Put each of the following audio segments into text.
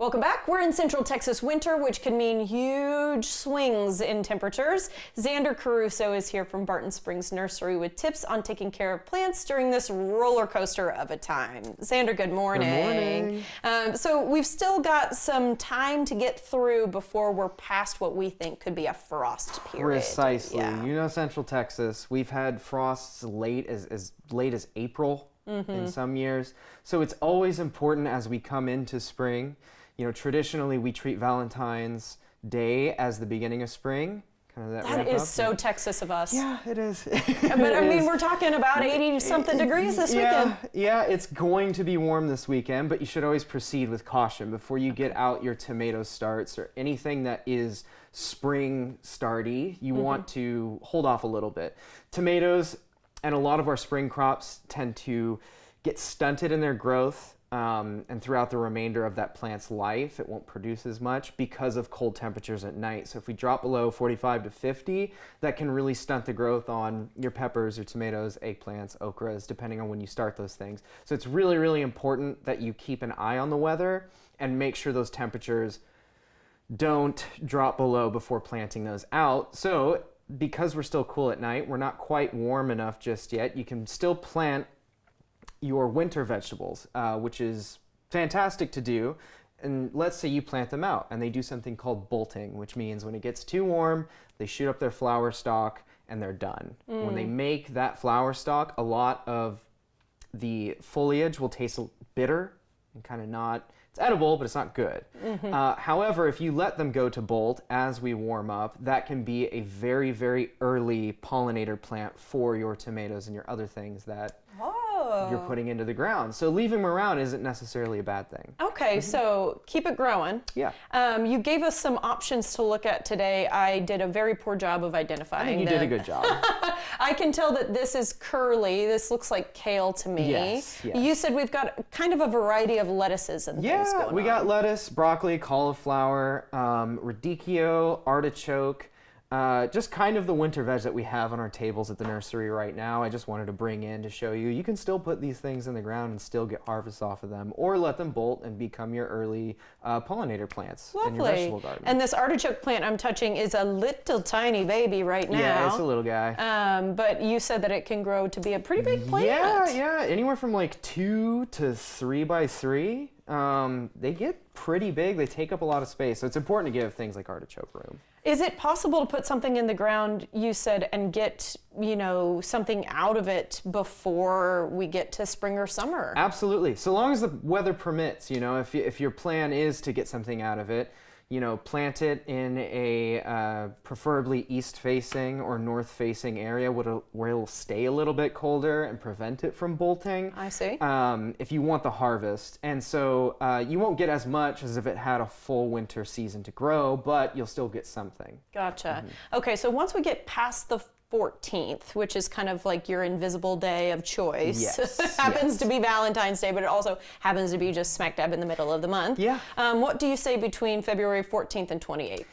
Welcome back. We're in Central Texas winter, which can mean huge swings in temperatures. Zander Caruso is here from Barton Springs Nursery with tips on taking care of plants during this roller coaster of a time. Zander, good morning. Good morning. So we've still got some time to get through before we're past what we think could be a frost period. Precisely. Yeah. You know, Central Texas, we've had frosts late as late as April in some years. So it's always important as we come into spring. You know, traditionally we treat Valentine's Day as the beginning of spring. Kind of That is so Texas of us. Yeah, it is. But I mean, we're talking about 80-something degrees this weekend. Yeah, it's going to be warm this weekend, but you should always proceed with caution before you get out your tomato starts or anything that is spring starty. You want to hold off a little bit. Tomatoes and a lot of our spring crops tend to get stunted in their growth. And throughout the remainder of that plant's life, it won't produce as much because of cold temperatures at night. So if we drop below 45 to 50, that can really stunt the growth on your peppers, your tomatoes, eggplants, okras, depending on when you start those things. So it's really, really important that you keep an eye on the weather and make sure those temperatures don't drop below before planting those out. So because we're still cool at night, we're not quite warm enough just yet. You can still plant your winter vegetables, which is fantastic to do. And let's say you plant them out and they do something called bolting, which means when it gets too warm, they shoot up their flower stalk and they're done. When they make that flower stalk, a lot of the foliage will taste bitter and kind of not, it's edible, but it's not good. However, if you let them go to bolt as we warm up, that can be a very, very early pollinator plant for your tomatoes and your other things that you're putting into the ground. So leaving them around isn't necessarily a bad thing. Okay, so keep it growing. Yeah. You gave us some options to look at today. I did a very poor job of identifying I think you did a good job. I can tell that this is curly. This looks like kale to me. Yes. You said we've got kind of a variety of lettuces and things going on. Yeah, we got lettuce, broccoli, cauliflower, radicchio, artichoke, just kind of the winter veg that we have on our tables at the nursery right now. I just wanted to bring in to show you. You can still put these things in the ground and still get harvests off of them, or let them bolt and become your early pollinator plants in your vegetable garden. And this artichoke plant I'm touching is a little tiny baby right now. Yeah, it's a little guy. But you said that it can grow to be a pretty big plant. Yeah, anywhere from like 2 to 3 by 3. They get pretty big. They take up a lot of space. So it's important to give things like artichoke room. Is it possible to put something in the ground, you said, and get, you know, something out of it before we get to spring or summer? Absolutely. So long as the weather permits, you know, if your plan is to get something out of it, you know, plant it in a preferably east-facing or north-facing area where it'll stay a little bit colder and prevent it from bolting. I see. If you want the harvest. And so you won't get as much as if it had a full winter season to grow, but you'll still get something. Gotcha. Okay, so once we get past the 14th, which is kind of like your invisible day of choice. Yes. Happens to be Valentine's Day, but it also happens to be just smack dab in the middle of the month. Yeah. What do you say between February 14th and 28th?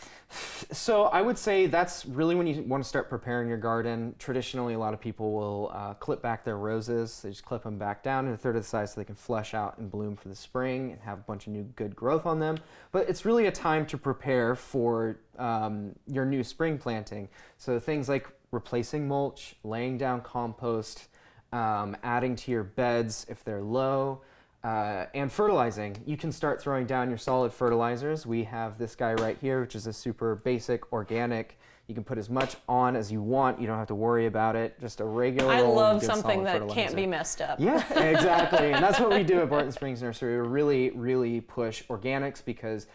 So I would say that's really when you want to start preparing your garden. Traditionally, a lot of people will clip back their roses. They just clip them back down to a third of the size so they can flush out and bloom for the spring and have a bunch of new good growth on them. But it's really a time to prepare for your new spring planting. So things like replacing mulch, laying down compost, adding to your beds if they're low, and fertilizing. You can start throwing down your solid fertilizers. We have this guy right here, which is a super basic organic. You can put as much on as you want. You don't have to worry about it. Just a regular I old love good something solid that fertilizer. can't be messed up. Yeah, exactly. And that's what we do at Barton Springs Nursery. We really, really push organics because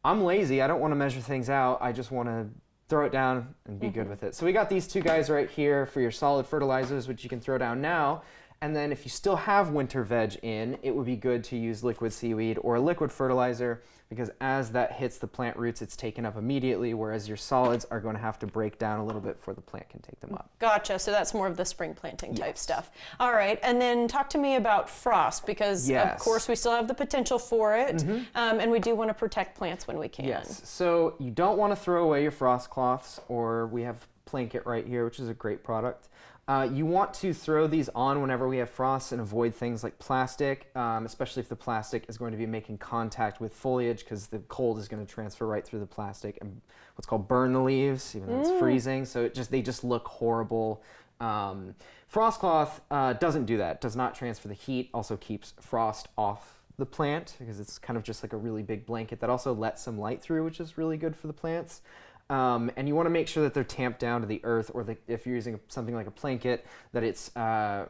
I'm lazy. I don't want to measure things out. I just want to throw it down and be good with it. So we got these two guys right here for your solid fertilizers, which you can throw down now. And then if you still have winter veg in, it would be good to use liquid seaweed or a liquid fertilizer, because as that hits the plant roots, it's taken up immediately, whereas your solids are going to have to break down a little bit before the plant can take them up. Gotcha. So that's more of the spring planting type stuff. All right. And then talk to me about frost, because of course we still have the potential for it. And we do want to protect plants when we can. Yes. So you don't want to throw away your frost cloths, or we have Blanket right here, which is a great product. You want to throw these on whenever we have frost and avoid things like plastic, especially if the plastic is going to be making contact with foliage, because the cold is going to transfer right through the plastic and what's called burn the leaves, even though it's freezing. So they just look horrible. Frost cloth doesn't do that, does not transfer the heat, also keeps frost off the plant because it's kind of just like a really big blanket that also lets some light through, which is really good for the plants. And you want to make sure that they're tamped down to the earth, or if you're using something like a blanket, that it's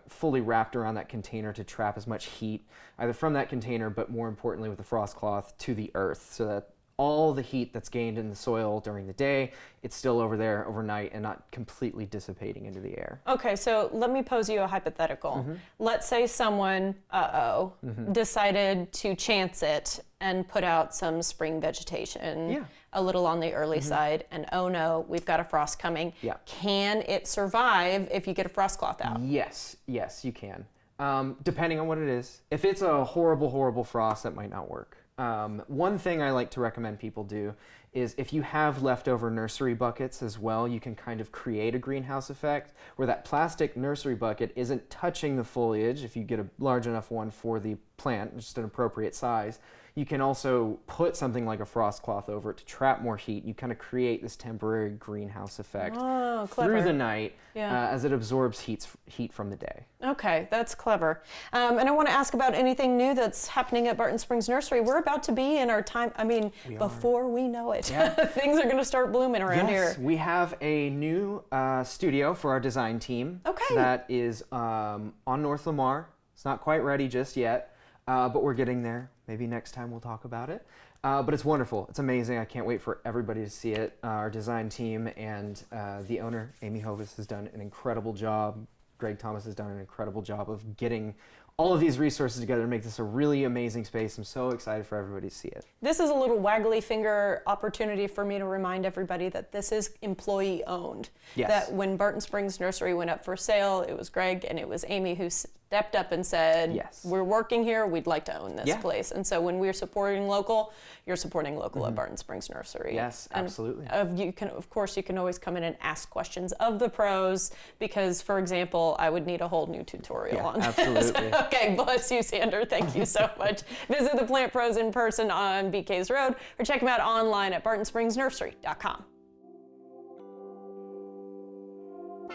fully wrapped around that container to trap as much heat, either from that container, but more importantly with the frost cloth, to the earth, so that all the heat that's gained in the soil during the day, it's still over there overnight and not completely dissipating into the air. Okay, so let me pose you a hypothetical. Let's say someone, decided to chance it and put out some spring vegetation, a little on the early side, and oh no, we've got a frost coming. Can it survive if you get a frost cloth out? Yes, you can. Depending on what it is. If it's a horrible, horrible frost, that might not work. One thing I like to recommend people do is if you have leftover nursery buckets as well, you can kind of create a greenhouse effect where that plastic nursery bucket isn't touching the foliage. If you get a large enough one for the plant, just an appropriate size, you can also put something like a frost cloth over it to trap more heat. You kind of create this temporary greenhouse effect through the night as it absorbs heat from the day. Okay, that's clever. And I want to ask about anything new that's happening at Barton Springs Nursery. We're about to be in our time, before we know it, things are going to start blooming around here. We have a new studio for our design team. That is on North Lamar. It's not quite ready just yet, but we're getting there. Maybe next time we'll talk about it. But it's wonderful. It's amazing. I can't wait for everybody to see it. Our design team and the owner, Amy Hovis, has done an incredible job. Greg Thomas has done an incredible job of getting all of these resources together to make this a really amazing space. I'm so excited for everybody to see it. This is a little waggly finger opportunity for me to remind everybody that this is employee owned. That when Barton Springs Nursery went up for sale, it was Greg and it was Amy who stepped up and said, we're working here, we'd like to own this place. And so when we're supporting local, you're supporting local at Barton Springs Nursery. Yes, absolutely. Of course, you can always come in and ask questions of the pros because, for example, I would need a whole new tutorial on this. Absolutely. Okay, bless you, Zander. Thank you so much. Visit the Plant Pros in person on BK's Road or check them out online at bartonspringsnursery.com.